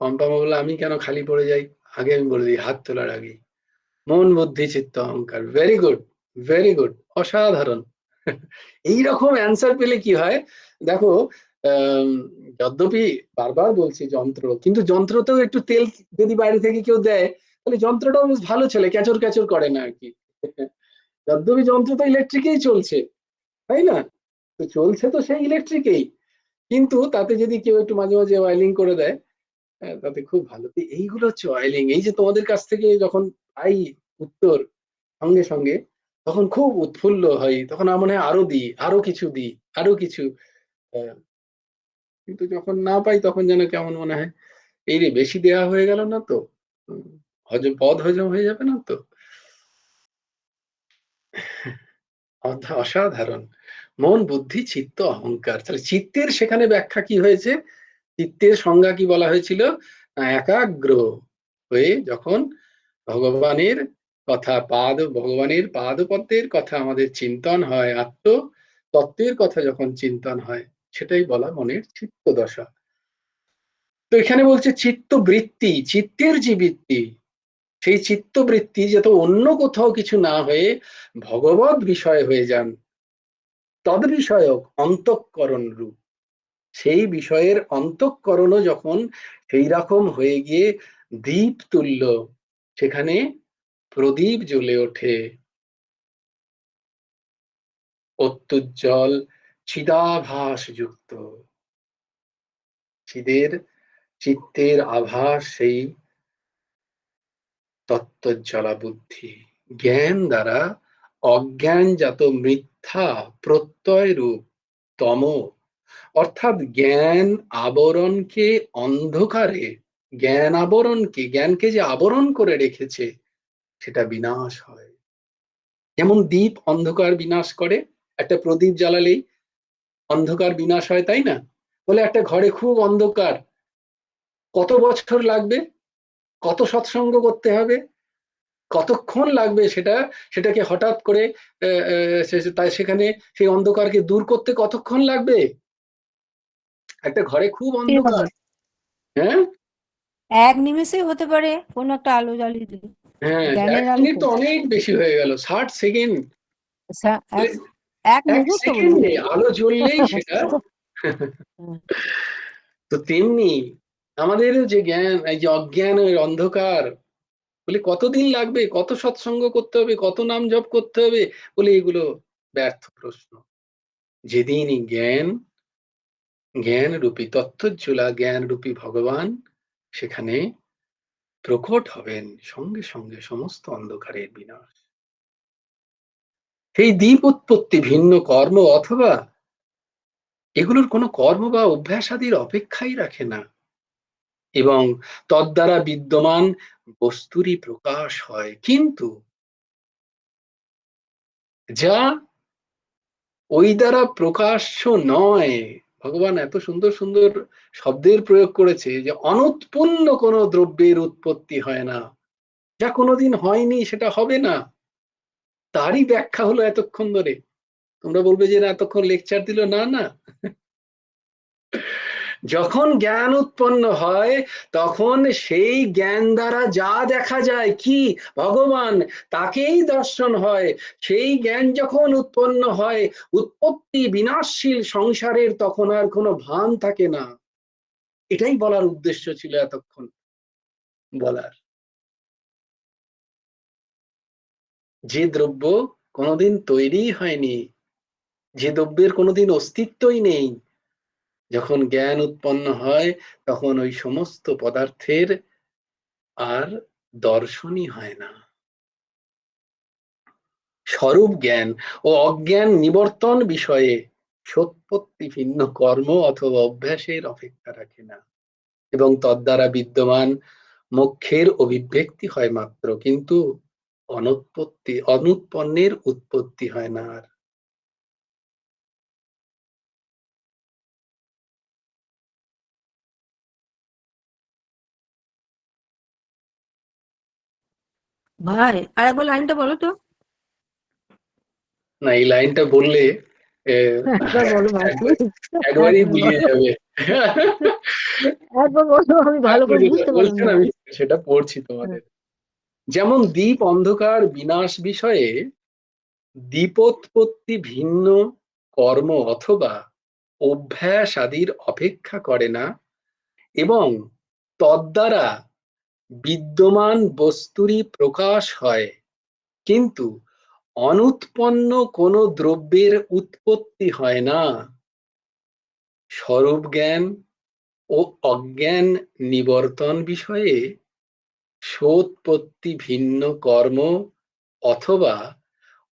পম্পা বললো আমি কেন খালি পড়ে যাই? আগে আমি বলে দিই, হাত তোলার আগে, মন বুদ্ধি চিত্ত অহংকার। ভেরি গুড, ভেরি গুড, অসাধারণ। এইরকম অ্যান্সার পেলে কি হয় দেখো, যদ্যপি বারবার বলছি যন্ত্র, কিন্তু যন্ত্রতেও একটু তেল যদি বাইরে থেকে কেউ দেয়, তাহলে যন্ত্রটাও বেশ ভালো চলে, ক্যাচর ক্যাচর করে না আর কি। যদ্যপি যন্ত্র তো ইলেকট্রিকেই চলছে, তাই না? তো চলছে তো সেই ইলেকট্রিকেই, কিন্তু তাতে যদি কেউ একটু মাঝে মাঝে ওয়াইলিং করে দেয়, তাতে খুব ভালো। তো এইগুলো হচ্ছে ওয়াইলিং। এই যে তোমাদের কাছ থেকে যখন পাই উত্তর সঙ্গে সঙ্গে, তখন খুব উৎফুল্ল হয়, তখন আমার মনে হয় আরো দিই, আরো কিছু দিই, আরো কিছু। আহ, কিন্তু যখন না পাই তখন যেন কেমন মনে হয়, এই রে বেশি দেয়া হয়ে গেল না তো, পদ হজম হয়ে যাবে না তো। অসাধারণ। মন বুদ্ধি চিত্ত অহংকার, তাহলে চিত্তের সেখানে ব্যাখ্যা কি হয়েছে? চিত্তের সংজ্ঞা কি বলা হয়েছিল? একাগ্র হয়ে যখন ভগবানের কথা, ভগবানের পাদপদ্মের কথা আমাদের চিন্তন হয়, আত্ম তত্ত্বের কথা যখন চিন্তন হয়, সেটাই বলা মনের চিত্ত দশা। তো এখানে বলছে চিত্ত বৃত্তি, চিত্তের যে বৃত্তি, সেই চিত্ত বৃত্তি যাতে অন্য কোথাও কিছু না হয়ে ভগবত বিষয় হয়ে যান, তদ বিষয়ক অন্তঃকরণ রূপ, সেই বিষয়ের অন্তঃকরণও যখন সেই রকম হয়ে গিয়ে দীপ তুল্য, সেখানে প্রদীপ জ্বলে ওঠে, অত্যুজ্জ্বল চিদাভাস যুক্ত, চিত্তের আভাস সেই তত্ত্বজ্জ্বলা বুদ্ধি। জ্ঞান দ্বারা অজ্ঞানজাত মিথ্যা প্রত্যয় রূপ তম, অর্থাৎ জ্ঞান আবরণকে অন্ধকারে, জ্ঞানকে যে আবরণ করে রেখেছে সেটা বিনাশ হয়। যেমন দ্বীপ অন্ধকার বিনাশ করে, একটা প্রদীপ জ্বালালেই অন্ধকার বিনাশ হয়, তাই না? বলে একটা ঘরে খুব অন্ধকার, কত বছর লাগবে, কত সৎসঙ্গ করতে হবে, কতক্ষণ লাগবে সেটাকে হঠাৎ করে সেখানে সেই অন্ধকারকে দূর করতে কতক্ষণ লাগবে? একটা ঘরে খুব অন্ধকার, হ্যাঁ এক নিমেষেই হতে পারে কোনো একটা আলো জ্বালিয়ে দিল, হ্যাঁ, জ্ঞানের 1 আলো মিনিট তো। তো অনেক বেশি হয়ে গেল, 60 সেকেন্ড। এক এক 1 মুহূর্ত বলুন। সেকেন্ডে আলো জ্বললেই সেটা। তো তেমনি আমাদের যে জ্ঞান, এই যে অজ্ঞানের অন্ধকার, বলে কতদিন লাগবে, কত সৎসঙ্গ করতে হবে, কত নাম জপ করতে হবে, বলে এগুলো ব্যর্থ প্রশ্ন। যেদিন জ্ঞান রূপী তত্ত্বজ্জ্বলা, জ্ঞান রূপী ভগবান সেখানে প্রকট হবেন, সঙ্গে সঙ্গে সমস্ত অন্ধকারের বিনাশ। সেই দ্বীপ উৎপত্তি ভিন্ন কর্ম অথবা এগুলোর কোনো কর্ম বা অভ্যাসাদির অপেক্ষাই রাখে না, এবং তদ্বারা বিদ্যমান বস্তুরই প্রকাশ হয়। কিন্তু যা ওই দ্বারা প্রকাশ্য নয়, ভগবান এত সুন্দর সুন্দর শব্দের প্রয়োগ করেছে যে অনুৎপন্ন কোনো দ্রব্যের উৎপত্তি হয় না, যা কোনোদিন হয়নি সেটা হবে না, তারই ব্যাখ্যা হলো এতক্ষণ ধরে। তোমরা বলবে যে না এতক্ষণ লেকচার দিল, না না, যখন জ্ঞান উৎপন্ন হয় তখন সেই জ্ঞান দ্বারা যা দেখা যায় কি ভগবান, তাকেই দর্শন হয়। সেই জ্ঞান যখন উৎপন্ন হয়, উৎপত্তি বিনাশশীল সংসারের তখন আর কোনো ভান থাকে না। এটাই বলার উদ্দেশ্য ছিল এতক্ষণ বলার। যে দ্রব্য কোনোদিন তৈরি হয়নি, যে দ্রব্যের কোনোদিন অস্তিত্বই নেই, যখন জ্ঞান উৎপন্ন হয় তখন ওই সমস্ত পদার্থের আর দর্শনই হয় না। স্বরূপ জ্ঞান ও অজ্ঞান নিবর্তন বিষয়ে সৎপত্তি ভিন্ন কর্ম অথবা অভ্যাসের অপেক্ষা রাখে না, এবং তদ্বারা বিদ্যমান মোক্ষের অভিব্যক্তি হয় মাত্র, কিন্তু অনুৎপন্নের উৎপত্তি হয় না। আর ভাই আর একবার লাইনটা বলো তো। না, এই লাইনটা বললে একবার বলো ভাই একবার please। একবারই একবার গুলিয়ে বলো, যাবে। একবার বলো, আমি ভালো আপনি করে যেটা বুঝতে পারলাম বলছেন না। আমি সেটা পড়ছি তোমাদের। যেমন দ্বীপ অন্ধকার বিনাশ বিষয়ে দ্বীপোৎপত্তি ভিন্ন কর্ম অথবা অভ্যাস আদির অপেক্ষা করে না, এবং তদ্বারা বিদ্যমান বস্তুরই প্রকাশ হয়, কিন্তু অনুৎপন্ন কোনো দ্রব্যের উৎপত্তি হয় না। স্বরূপ জ্ঞান ও অজ্ঞান নিবর্তন বিষয়ে সোৎপত্তি ভিন্ন কর্ম অথবা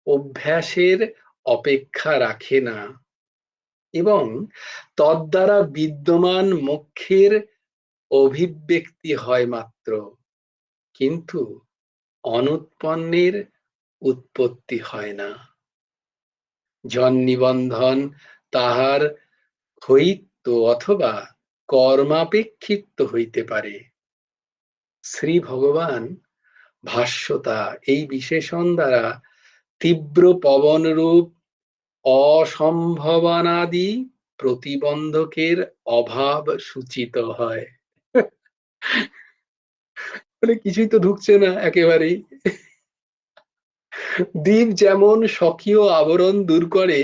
অভ্যাসের অপেক্ষা রাখে না, এবং তদ্বারা বিদ্যমান মোক্ষের অভিব্যক্তি হয় মাত্র, কিন্তু অনুৎপন্নের উৎপত্তি হয় না। জন্নিবন্ধন তাহার ক্ষয়িত্ব অথবা কর্মাপেক্ষিত হইতে পারে। শ্রী ভগবান ভাষ্যতা এই বিশেষণ দ্বারা তীব্র পবন রূপ অসম্ভাবনাদি প্রতিবন্ধকের অভাব সূচিত হয়। মানে কিছুই তো ঢুকছে না একেবারেই। দ্বীপ যেমন স্বকীয় আবরণ দূর করে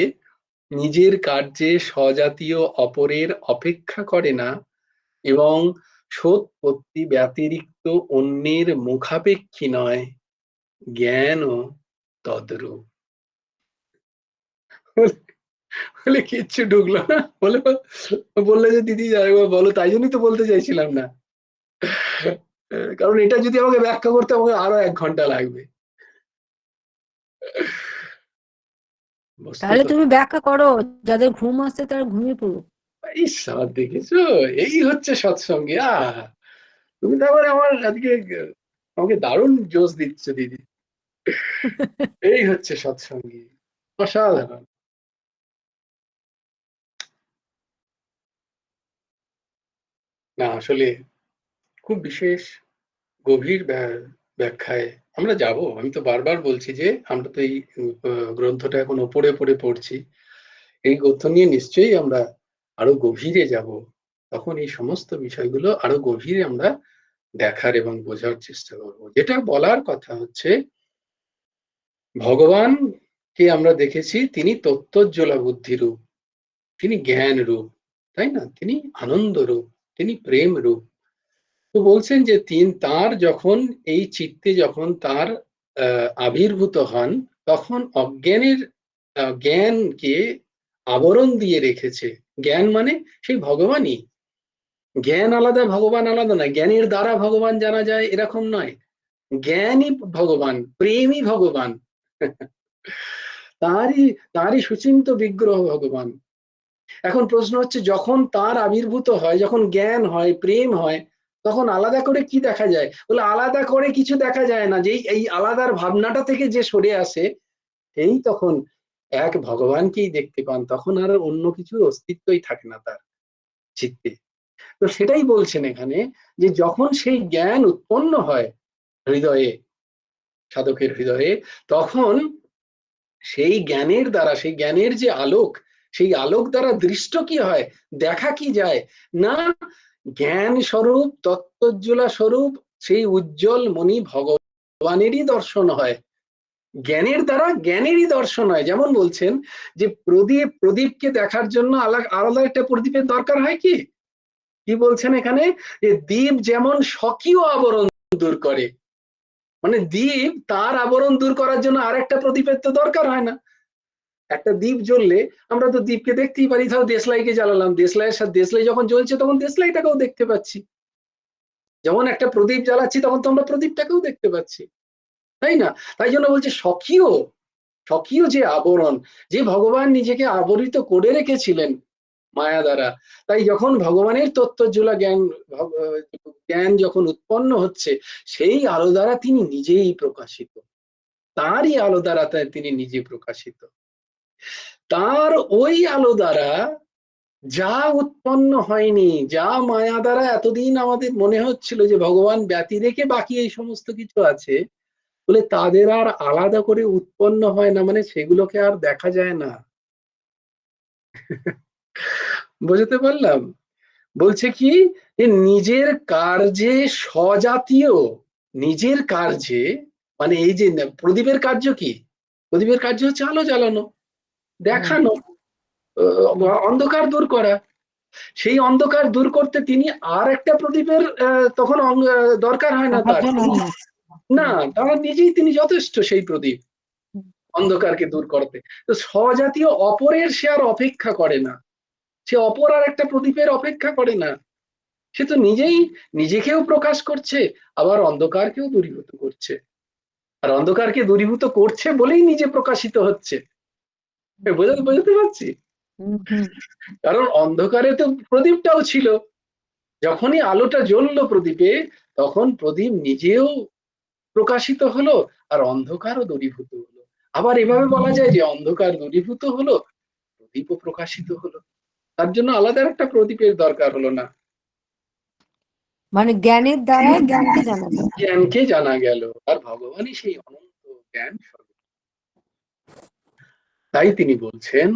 নিজের কার্যে স্বজাতীয় অপরের অপেক্ষা করে না, এবং সোৎপত্তি ব্যতিরিক্ত অন্যের মুখাপেক্ষী নয়, জ্ঞানও তদ্রূপ। বলে কিচ্ছু ঢুকলো না। বললে যে দিদি আরেকবার বলো, তাই জন্যই তো বলতে চাইছিলাম না। কারণ এটা যদি আমাকে ব্যাখ্যা করতে আমাকে আরো ১ ঘন্টা লাগবে। তাহলে বস্তুত তুমি ব্যাখ্যা করো, যাদের ঘুম আসছে তারা ঘুমিয়ে পড়ুক। ইস! আমার দেখেছো? এই হচ্ছে সৎসঙ্গী। আহা! তুমি তারপরে আমার আজকে আমাকে দারুণ জোশ দিচ্ছ দিদি। এই হচ্ছে সৎসঙ্গী। অসাধারণ। না আসলে খুব বিশেষ গভীর ব্যাখ্যায় আমরা যাবো। আমি তো বারবার বলছি যে আমরা তো এই গ্রন্থটা এখন ওপরে পড়ে পড়ছি। এই গ্রন্থ নিয়ে নিশ্চয়ই আমরা আরো গভীরে যাব। তখন এই সমস্ত বিষয়গুলো আরো গভীরে আমরা দেখার এবং বোঝার চেষ্টা করব। যেটা বলার কথা হচ্ছে, ভগবানকে আমরা দেখেছি তিনি তত্ত্বজ্জ্বলা বুদ্ধিরূপ, তিনি জ্ঞান রূপ, তাই না? তিনি আনন্দ রূপ, তিনি প্রেম রূপ। তো বলছেন যে তার যখন এই চিত্তে যখন তার আবির্ভূত হন, তখন অজ্ঞানের জ্ঞানকে আবরণ দিয়ে রেখেছে। জ্ঞান মানে সেই ভগবানই। জ্ঞান আলাদা, ভগবান আলাদা নয়। জ্ঞানের দ্বারা ভগবান জানা যায় এরকম নয়। জ্ঞানই ভগবান, প্রেমই ভগবান। তারই তারই সুচিন্ত বিগ্রহ ভগবান। এখন প্রশ্ন হচ্ছে, যখন তার আবির্ভূত হয়, যখন জ্ঞান হয়, প্রেম হয়, তখন আলাদা করে কি দেখা যায়? বলে আলাদা করে কিছু দেখা যায় না। যেই এই আলাদার ভাবনাটা থেকে যে সরে আসে, এই তখন এক ভগবানকেই দেখতে পান। তখন আর অন্য কিছুর অস্তিত্বই থাকে না তার চিত্তে। তো সেটাই বলছেন এখানে, যে যখন সেই জ্ঞান উৎপন্ন হয় হৃদয়ে, সাধকের হৃদয়ে, তখন সেই জ্ঞানের দ্বারা, সেই জ্ঞানের যে আলোক, সেই আলোক দ্বারা দৃষ্ট কি হয়, দেখা কি যায় না, জ্ঞান স্বরূপ, তত্ত্বজ্জ্বলা স্বরূপ সেই উজ্জ্বল মণি ভগবানেরই দর্শন হয়। জ্ঞানের দ্বারা জ্ঞানেরই দর্শন হয়। যেমন বলছেন যে প্রদীপকে দেখার জন্য আলাদা একটা প্রদীপের দরকার হয় কি? কি বলছেন এখানে? যে দীপ যেমন স্বকীয় আবরণ দূর করে, মানে দীপ তার আবরণ দূর করার জন্য আরেকটা প্রদীপের তো দরকার হয় না। একটা দ্বীপ জ্বললে আমরা তো দ্বীপকে দেখতেই পারি। ধরো দেশলাইকে জ্বালালাম, দেশলাইয়ের সাথে দেশলাই যখন জ্বলছে তখন দেশলাইটাকেও দেখতে পাচ্ছি। যখন একটা প্রদীপ জ্বালাচ্ছি তখন তো আমরা প্রদীপটাকেও দেখতে পাচ্ছি, তাই না? তাই জন্য বলছে স্বকীয়, স্বকীয় যে আবরণ, যে ভগবান নিজেকে আবরিত করে রেখেছিলেন মায়া দ্বারা। তাই যখন ভগবানের তত্ত্বজ্জ্বলা জ্ঞান যখন উৎপন্ন হচ্ছে, সেই আলো দ্বারা তিনি নিজেই প্রকাশিত। তারই আলো দ্বারা তিনি নিজে প্রকাশিত। তার ওই আলো দ্বারা যা উৎপন্ন হয়নি, যা মায়া দ্বারা এতদিন আমাদের মনে হচ্ছিল যে ভগবান ব্যতি রেখে বাকি এই সমস্ত কিছু আছে, বলে তাদের আর আলাদা করে উৎপন্ন হয় না, মানে সেগুলোকে আর দেখা যায় না। বুঝতে পারলাম? বলছে কি, যে নিজের কার্যে স্বজাতীয়, নিজের কার্যে, মানে এই যে প্রদীপের কার্য কি? প্রদীপের কার্য হচ্ছে আলো জ্বালানো, দেখানো, অন্ধকার দূর করা। সেই অন্ধকার দূর করতে তিনি আর একটা প্রদীপের তখন দরকার হয় না তার। সাহায্য নেন না। না, তার নিজেই তিনি যথেষ্ট সেই প্রদীপ, অন্ধকারকে দূর করতে। তো স্বজাতীয় অপরের সে আর অপেক্ষা করে না, সে অপর আর একটা প্রদীপের অপেক্ষা করে না। সে তো নিজেই নিজেকেও প্রকাশ করছে, আবার অন্ধকারকেও দূরীভূত করছে। আর অন্ধকারকে দূরীভূত করছে বলেই নিজে প্রকাশিত হচ্ছে। বোঝাতে পারছি? কারণ অন্ধকারে তো প্রদীপটাও ছিল। যখনই আলোটা জ্বললো প্রদীপে, তখন প্রদীপ নিজেও প্রকাশিত হলো, আর অন্ধকারও দূরীভূত হলো। আবার এভাবে বলা যায় যে অন্ধকার দূরীভূত হলো, প্রদীপও প্রকাশিত হলো। তার জন্য আলাদা একটা প্রদীপের দরকার হলো না। মানে জ্ঞানের দ্বারা জ্ঞানকে জানা যায়। জ্ঞানকে জানা গেল, আর ভগবানই সেই অনন্ত জ্ঞান স্বরূপ। তাই তিনি বলছেন,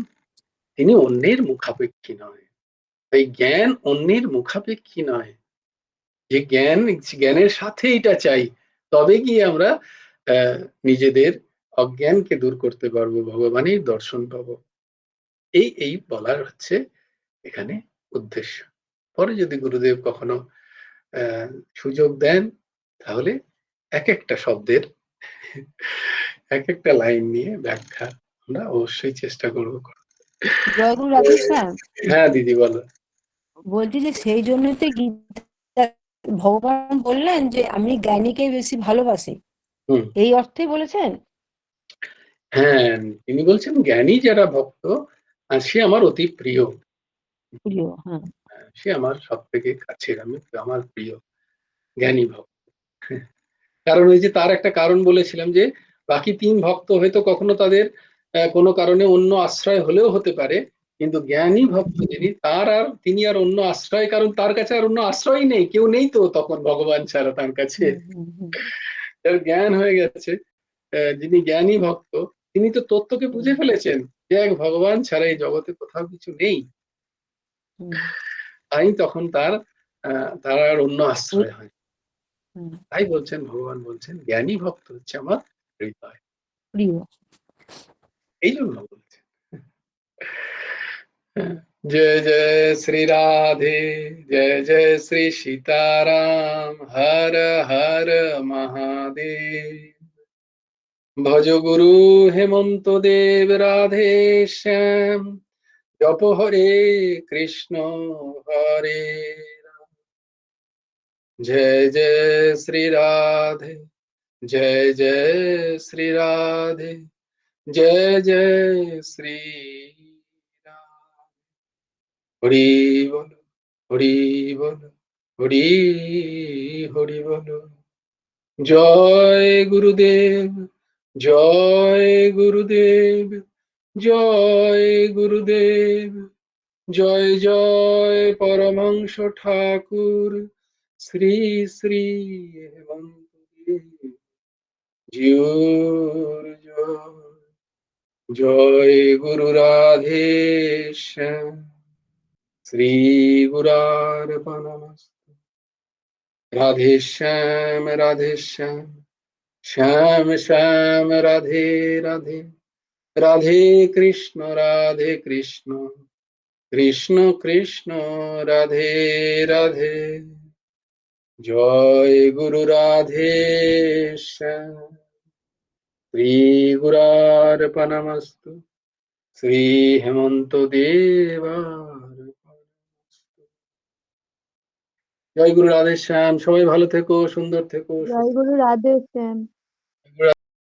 তিনি অন্যের মুখাপেক্ষী নয়। তাই জ্ঞান অন্যের মুখাপেক্ষী নয়। যে জ্ঞানের সাথে এটা চাই, তবে গিয়ে আমরা নিজেদের অজ্ঞানকে দূর করতে পারবো, ভগবানের দর্শন পাবো। এই বলার হচ্ছে এখানে উদ্দেশ্য। পরে যদি গুরুদেব কখনো সুযোগ দেন, তাহলে এক একটা শব্দের এক একটা লাইন নিয়ে ব্যাখ্যা আমরা অবশ্যই চেষ্টা করবো। জয়গুরু রাধেশ্যাম, হ্যাঁ দিদি বলো। বলছি যে সেই জন্যই তো গীতা ভগবান বললেন যে আমি জ্ঞানীকে বেশি ভালোবাসি, হুম। এই অর্থে বলেছেন। হ্যাঁ, তিনি বলছেন জ্ঞানী যারা ভক্ত সে আমার অতি প্রিয়। প্রিয়, হ্যাঁ। সে আমার সবথেকে কাছের, আমার প্রিয় জ্ঞানী ভক্ত। কারণ ওই যে তার একটা কারণ বলেছিলাম যে বাকি ৩ ভক্ত হয়তো কখনো তাদের কোনো কারণে অন্য আশ্রয় হলেও হতে পারে, কিন্তু জ্ঞানী ভক্ত যিনি তিনি আর অন্য আশ্রয়, কারণ তার কাছে আর অন্য আশ্রয় নেই, কেউ নেই তো তখন ভগবান ছাড়া তার কাছে। তার জ্ঞান হয়ে গেছে। যিনি জ্ঞানী ভক্ত তিনি তো তত্ত্বকে বুঝে ফেলেছেন যে এক ভগবান ছাড়া এই জগতে কোথাও কিছু নেই। তাই তখন তার আর অন্য আশ্রয় হয়। তাই ভগবান বলছেন জ্ঞানী ভক্ত হচ্ছে আমার হৃদয়, প্রিয়। এই জন্য বলছেন। जय जय श्री राधे, जय जय श्री सीताराम, हर हर महादेव। भज गुरु हेमंत देव राधे श्याम, जप हरे कृष्ण हरे राम। जय जय श्री राधे, जय जय श्री राधे, जय जय श्री राम। हरि बोल, हरि बोल, हरि हरि बोल। जय गुरुदेव, जय गुरुदेव, जय गुरुदेव। जय जय परमहंस ठाकुर श्री श्री हेमंत देव जियोर जय। जय गुरु राधे श्याम, श्री गुरार्पणमस्तु। राधे श्याम, राधे श्याम, श्याम श्याम राधे राधे, राधे कृष्ण कृष्ण कृष्ण राधे राधे। जय गुरु राधे श्याम, श्री गुरार्पणमस्तु। श्री हेमंत देवार्पणमस्तु। জয় গুরু রাধে শ্যাম, সবাই ভালো থেকো, সুন্দর থেকো, জয় গুরু রাধে শ্যাম।